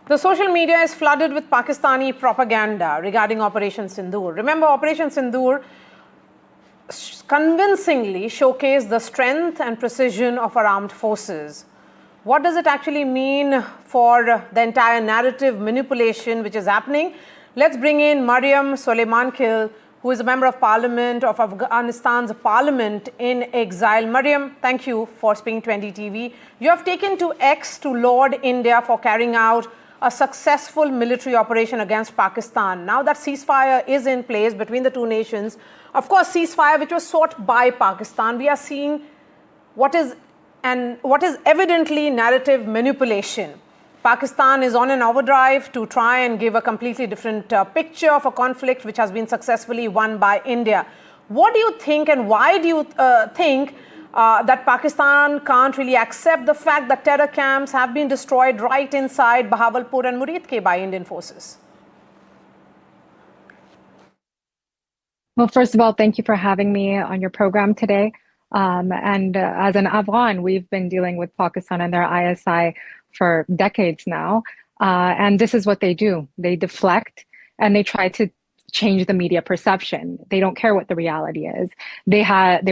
The social media is flooded with Pakistani propaganda regarding Operation Sindoor. Remember, Operation Sindoor convincingly showcased the strength and precision of our armed forces. What does it actually mean for the entire narrative manipulation which is happening? Let's bring in Mariam Solaimankhil, who is a member of Parliament of Afghanistan's Parliament in Exile. Mariam, thank you for speaking to NDTV. You have taken to X to laud India for carrying out a successful military operation against Pakistan. Now that ceasefire is in place between the two nations, of course, ceasefire which was sought by Pakistan, we are seeing what is evidently narrative manipulation. Pakistan is on an overdrive to try and give a completely different picture of a conflict which has been successfully won by India. What do you think, and why do you think that Pakistan can't really accept the fact that terror camps have been destroyed right inside Bahawalpur and Muridke by Indian forces? Well, first of all, thank you for having me on your program today. As an Afghan, we've been dealing with Pakistan and their ISI for decades now. And this is what they do. They deflect and they try to change the media perception. They don't care what the reality is. They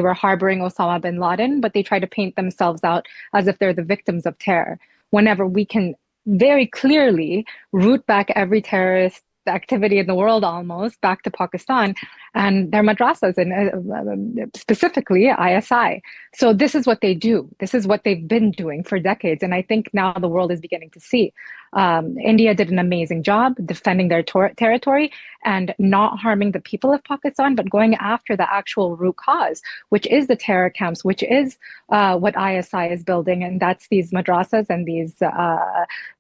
were harboring Osama bin Laden, but they try to paint themselves out as if they're the victims of terror. Whenever we can very clearly root back every terrorist activity in the world almost back to Pakistan and their madrasas, and specifically ISI. So this is what they do. This is what they've been doing for decades. And I think now the world is beginning to see. India did an amazing job defending their territory and not harming the people of Pakistan, but going after the actual root cause, which is the terror camps, which is what ISI is building. And that's these madrasas and these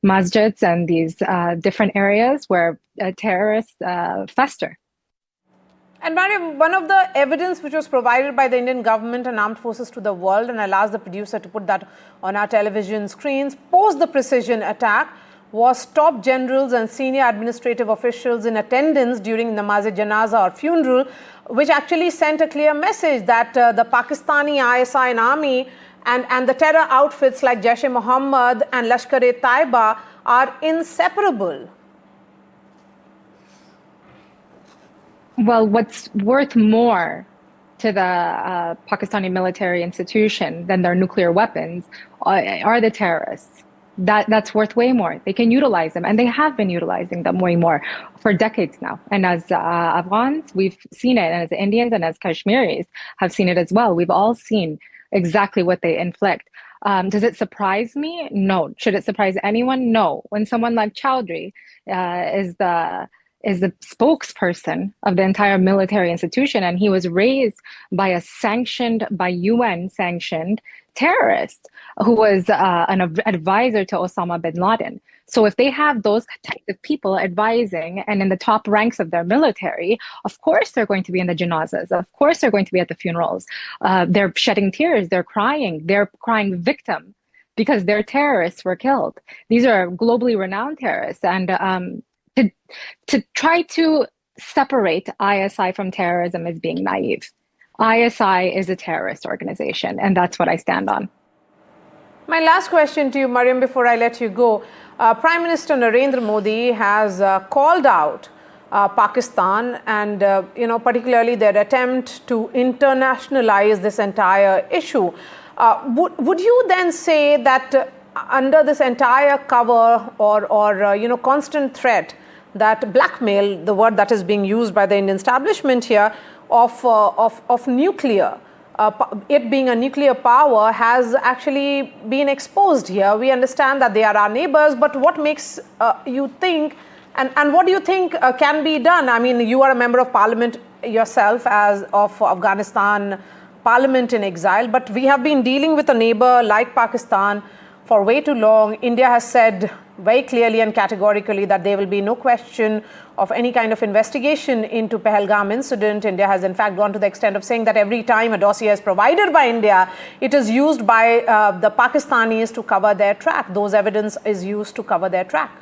masjids and these different areas where terrorists fester. And Mariam, one of the evidence which was provided by the Indian government and armed forces to the world, and I'll ask the producer to put that on our television screens, post the precision attack, was top generals and senior administrative officials in attendance during namaz-e-janaza or funeral, which actually sent a clear message that the Pakistani ISI and army and the terror outfits like Jaish-e-Mohammed and Lashkar-e-Taiba are inseparable. Well, what's worth more to the Pakistani military institution than their nuclear weapons are the terrorists. That's worth way more. They can utilize them, and they have been utilizing them way more for decades now. And as Afghans, we've seen it, and as Indians and as Kashmiris have seen it as well. We've all seen exactly what they inflict. Does it surprise me? No. Should it surprise anyone? No. When someone like Chowdhury is the spokesperson of the entire military institution, and he was raised by by UN sanctioned terrorist who was an advisor to Osama bin Laden. So if they have those types of people advising and in the top ranks of their military, of course they're going to be in the janazas. Of course they're going to be at the funerals. They're shedding tears. They're crying victim because their terrorists were killed. These are globally renowned terrorists. And to try to separate ISI from terrorism is being naive. ISI is a terrorist organization, and that's what I stand on. My last question to you, Mariam, before I let you go. Prime Minister Narendra Modi has called out Pakistan and, particularly their attempt to internationalize this entire issue. Would you then say that under this entire cover or constant threat that blackmail, the word that is being used by the Indian establishment here, of nuclear, it being a nuclear power, has actually been exposed here? We understand that they are our neighbors, but what makes you think, and what do you think can be done? I mean, you are a member of Parliament yourself as of Afghanistan Parliament in Exile, but we have been dealing with a neighbor like Pakistan for way too long. India has said very clearly and categorically that there will be no question of any kind of investigation into Pahalgam incident. India has in fact gone to the extent of saying that every time a dossier is provided by India, it is used by the Pakistanis to cover their track. Those evidence is used to cover their track.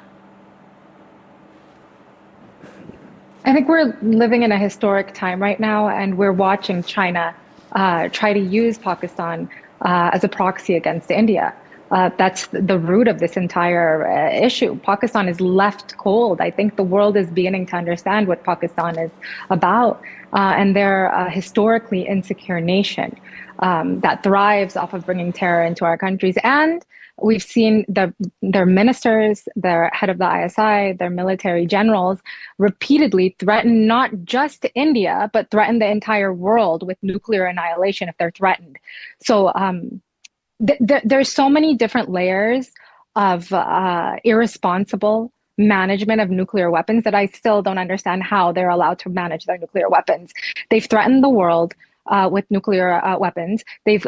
I think we're living in a historic time right now, and we're watching China try to use Pakistan as a proxy against India. That's the root of this entire issue. Pakistan is left cold. I think the world is beginning to understand what Pakistan is about. And they're a historically insecure nation that thrives off of bringing terror into our countries. And we've seen their ministers, their head of the ISI, their military generals repeatedly threaten not just India, but threaten the entire world with nuclear annihilation if they're threatened. So there's so many different layers of irresponsible management of nuclear weapons that I still don't understand how they're allowed to manage their nuclear weapons. They've threatened the world with nuclear weapons. They've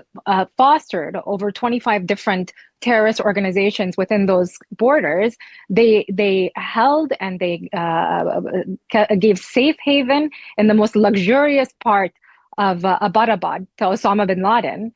fostered over 25 different terrorist organizations within those borders. They held and they gave safe haven in the most luxurious part of Abbottabad to Osama bin Laden.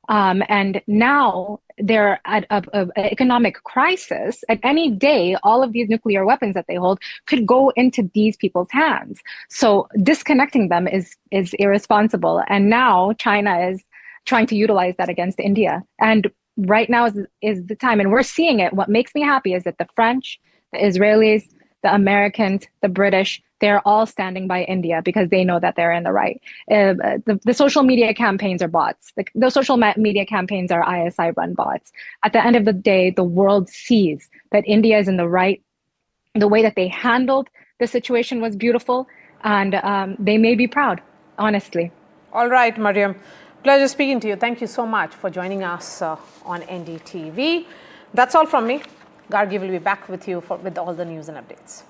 And now they're at an economic crisis. At any day, all of these nuclear weapons that they hold could go into these people's hands. So disconnecting them is irresponsible. And now China is trying to utilize that against India. And right now is the time. And we're seeing it. What makes me happy is that the French, the Israelis, the Americans, the British, they're all standing by India because they know that they're in the right. The social media campaigns are bots. The social media campaigns are ISI-run bots. At the end of the day, the world sees that India is in the right. The way that they handled the situation was beautiful, and they may be proud, honestly. All right, Mariam. Pleasure speaking to you. Thank you so much for joining us on NDTV. That's all from me. Gargi will be back with you with all the news and updates.